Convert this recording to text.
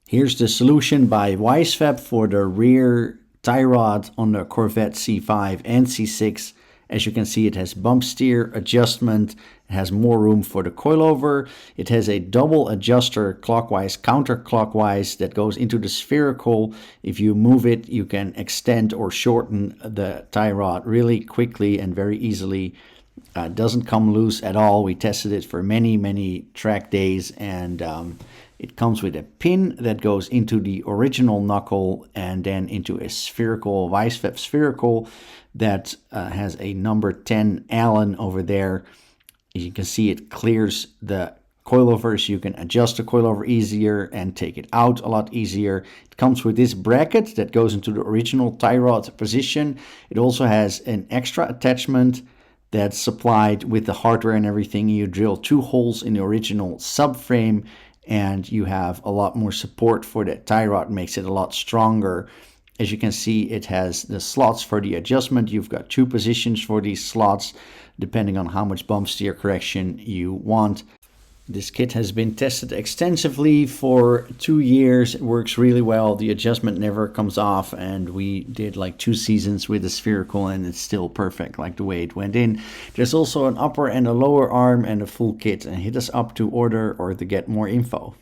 Here's the solution by Wisefab for the rear tie rod on the Corvette C5 and C6. As you can see, it has bump steer adjustment. It has more room for the coilover. It has a double adjuster clockwise, counterclockwise that goes into the spherical. If you move it, you can extend or shorten the tie rod really quickly and very easily. Doesn't come loose at all. We tested it for many track days, and it comes with a pin that goes into the original knuckle and then into a spherical, Wisefab spherical that has a number 10 Allen over there. You can see it clears the coilover, so you can adjust the coilover easier and take it out a lot easier. It comes with this bracket that goes into the original tie rod position. It also has an extra attachment that's supplied with the hardware and everything. You drill 2 holes in the original subframe, and you have a lot more support for that tie rod, makes it a lot stronger. As you can see, it has the slots for the adjustment. You've got 2 positions for these slots, depending on how much bump steer correction you want. This kit has been tested extensively for 2 years. It works really well. The adjustment never comes off, and we did like 2 seasons with the spherical, and it's still perfect like the way it went in. There's also an upper and a lower arm and a full kit. And hit us up to order or to get more info.